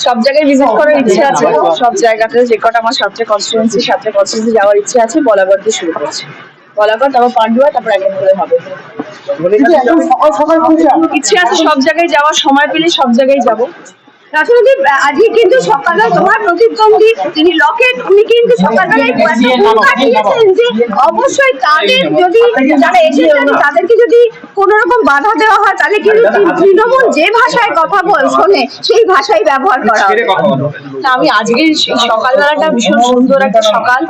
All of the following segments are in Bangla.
সব জায়গায় ভিজিট করার ইচ্ছে আছে, সব জায়গাতে যে কটা আমার সাতটা কনস্টিটুয়েন্সি যাওয়ার ইচ্ছে আছে। বলাগড় দিয়ে শুরু করছি, বলাগড়, তারপর পান্ডুয়া, তারপর এক করে হবে। ইচ্ছে আছে সব জায়গায় যাওয়ার, সময় পেলে সব জায়গায় যাবো। রাষ্ট্রদীপ, আজকে কিন্তু সকালে তোমার প্রতিদ্বন্দ্বী তিনি লকেট, উনি কিন্তু সকালবেলায় দিয়েছেন যে অবশ্যই তাদের যদি যারা এসেছেন তাদেরকে যদি কোন রকম বাধা দেওয়া হয় তাহলে কিন্তু তৃণমূল যে ভাষায় কথা শোনে সেই ভাষাই ব্যবহার করা হবে। আমি আজকের সকালবেলাটা ভীষণ সুন্দর একটা সকাল,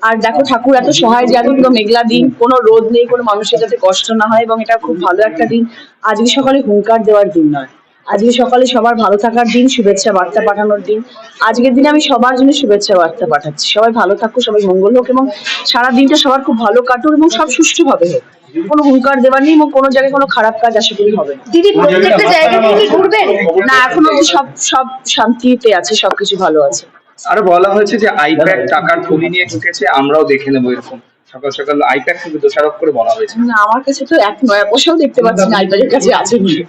আর দেখো ঠাকুর এত সহায়, যে পুরো মেঘলা দিন, কোনো রোদ নেই, কোনো মানুষের যাতে কষ্ট না হয়, এবং এটা খুব ভালো একটা দিন। আজকে সকালে হুঙ্কার দেওয়ার দিন নয়, আজকে সকালে সবার ভালো থাকার দিন, শুভেচ্ছা বার্তা পাঠানোর দিন। আজকের দিনে আমি সবার জন্য শুভেচ্ছা বার্তা পাঠাচ্ছি, সবাই ভালো থাকুক, সবাই মঙ্গল হোক, এবং সারা দিনটা সবার খুব ভালো কাটুক, এবং সব সুষ্ঠুভাবে হোক। কোনো হুঙ্কার দেওয়ার নেই, এবং কোনো জায়গায় কোনো খারাপ কাজ আশা করি হবে না। দিদি, প্রত্যেকটা জায়গা থেকে ঘুরবেন না, এখনো সব সব শান্তিতে আছে, সবকিছু ভালো আছে। আরো বলা হয়েছে যে আইপ্যাক টাকার থলি নিয়ে ঢুকেছে, আমরাও দেখে নেবো, এরকম সকাল সকাল আইপ্যাক থেকে দোষারোপ করে বলা হয়েছে। না, আমার কাছে তো এক নয়া পয়সাও দেখতে পাচ্ছি না আইপ্যাকের কাছে আছে বলে।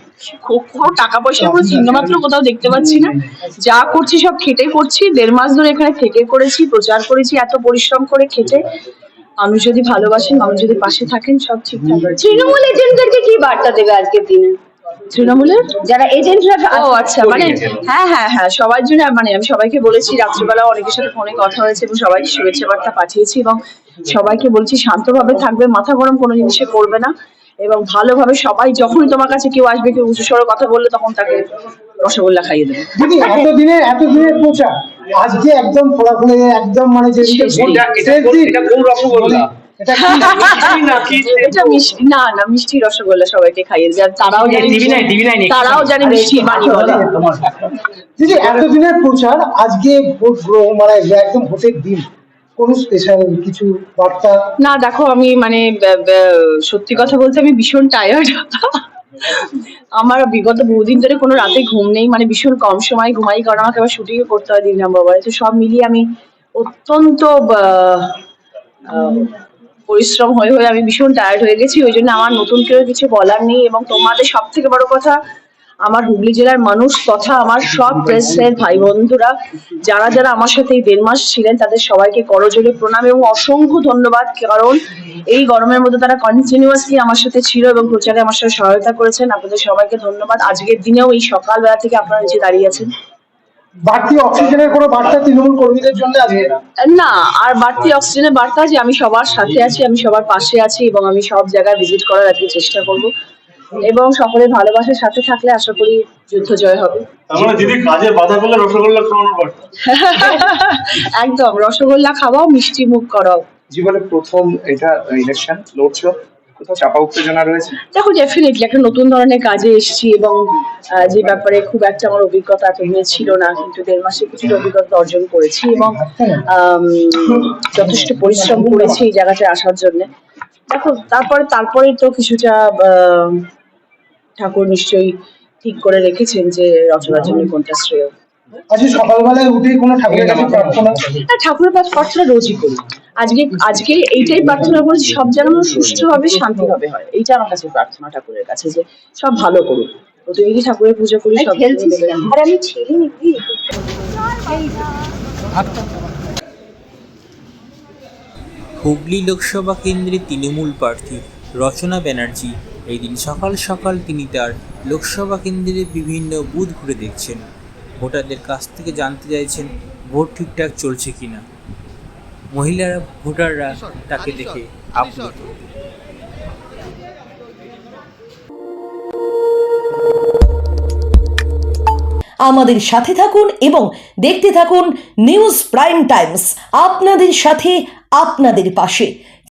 কোনো টাকা পয়সার কোনো চিহ্ন মাত্র কোথাও দেখতে পাচ্ছি না। যা করছি সব খেটে করছি, 1.5 মাস ধরে এখানে থেকে করেছি, প্রচার করেছি, এত পরিশ্রম করে খেটে। মানুষ যদি ভালোবাসেন, মানুষ যদি পাশে থাকেন, সব ঠিকঠাক আছে। তৃণমূল এজেন্টদেরকে কি বার্তা দেবে আজকের দিনে? তৃণমূলের যারা এজেন্টরা, ও আচ্ছা, মানে হ্যাঁ সবার জন্য, মানে আমি সবাইকে বলেছি, রাত্রিবেলা অনেকের সাথে ফোনে কথা হয়েছে, এবং সবাইকে শুভেচ্ছা বার্তা পাঠিয়েছি, এবং সবাইকে বলছি শান্তভাবে থাকবে, মাথা গরম কোনো জিনিসে করবে না, এবং ভালোভাবে সবাই, যখনই তোমার কাছে কেউ আসবে, কেউ উঁচু স্বরে কথা বললে, তখন তাকে রসগোল্লা খাইয়ে দেবে। দিদি, এতদিনের প্রচার আজকে একদম ফলাফলে একদম মানে যে এটা কোন রসগোল্লা? এটা মিষ্টি, না মিষ্টি রসগোল্লা সবাইকে খাইয়ে দেবে, তারাও জানে মিষ্টি বাণী বলে। দিদি, এতদিনের প্রচার আজকে ভোট মানে একদম ভোটের দিন, কোন স্পেশাল কিছু বার্তা? না দেখো, আমি মানে সত্যি কথা বলতে আমি ভীষণ টায়ার্ড। আমার বিগত বহুদিন ধরে কোনো রাতে ঘুম নেই, মানে ভীষণ কম সময় ঘুমাই, কারণ আমাকে আবার শুটিং করতে হয় 3 নম্বরে। তো সব মিলিয়ে আমি অত্যন্ত পরিশ্রম হয়ে আমি ভীষণ টায়ার্ড হয়ে গেছি। ওই জন্য আমার নতুন কেউ কিছু বলার নেই, এবং তোমাদের সব থেকে বড় কথা, আমার হুগলি জেলার মানুষ তথা আমার সব প্রেসের ভাই বন্ধুরা যারা যারা আমার সাথে এই 1.5 মাস ছিলেন, তাদের সবাইকে করজোড়ে প্রণাম এবং অসংখ্য ধন্যবাদ, কারণ এই গরমের মধ্যে তারা কন্টিনিউয়াসলি আমার সাথে ছিল এবং প্রচারে আমার সাথে সহায়তা করেছেন। আপনাদের সবাইকে ধন্যবাদ। আজকের দিনেও এই সকালবেলা থেকে আপনারা নিচে দাঁড়িয়ে আছেন। বাড়তি অক্সিজেনের কোনো বার্তা তৃণমূল কর্মীদের জন্য আজকে? না, আর বাড়তি অক্সিজেনের বার্তা যে আমি সবার সাথে আছি, আমি সবার পাশে আছি, এবং আমি সব জায়গায় ভিজিট করার আজকে চেষ্টা করব, এবং সকলের ভালোবাসার সাথে থাকলে আশা করি যুদ্ধ জয় হবে। একদম, রসগোল্লা খাওয়াও, মিষ্টি মুখ করাও। জীবনে প্রথম এটা ইলেকশন লড়ছো, কোথাও চাপা উত্তেজনা রয়েছে? দেখো, ডেফিনেটলি একটা নতুন ধরনের কাজে এসেছি, এবং যে ব্যাপারে খুব একটা আমার অভিজ্ঞতা এতদিনে ছিল না, কিন্তু 1.5 মাসে কিছুটা অভিজ্ঞতা অর্জন করেছি, এবং যথেষ্ট পরিশ্রম করেছি এই জায়গাতে আসার জন্য। দেখো, তারপরে তো কিছুটা ঠাকুর নিশ্চয়ই ঠিক করে রেখেছেন যে রচনার জন্য কোনটা শ্রেয়। আজকে সকালবেলায় উঠে কোনো ঠাকুরের কাছে প্রার্থনা? ঠাকুরের প্রার্থনা রোজই করি। আজকে এইটাই প্রার্থনা করেছি, সব যেন সুষ্ঠুভাবে শান্তিভাবে হয়, এইটা আমার কাছে প্রার্থনা ঠাকুরের কাছে, যে সব ভালো করুক। প্রতিদিনই ঠাকুরের পুজো করি, সব আর আমি ছেড়ে হুগলি লোকসভা কেন্দ্রে তৃণমূল প্রার্থী রচনা ব্যানার্জি এই দিন সকাল সকাল তিনি তার লোকসভা কেন্দ্রের বিভিন্ন বুথ ঘুরে দেখছেন, ভোটারদের কাছ থেকে জানতে চাইছেন ভোট ঠিকঠাক চলছে কিনা। মহিলারা, ভোটাররা তাকে দেখে আপ্লুত। আমাদের সাথে থাকুন এবং দেখতে থাকুন নিউজ প্রাইম টাইমস, আপনাদের সাথে, আপনাদের পাশে।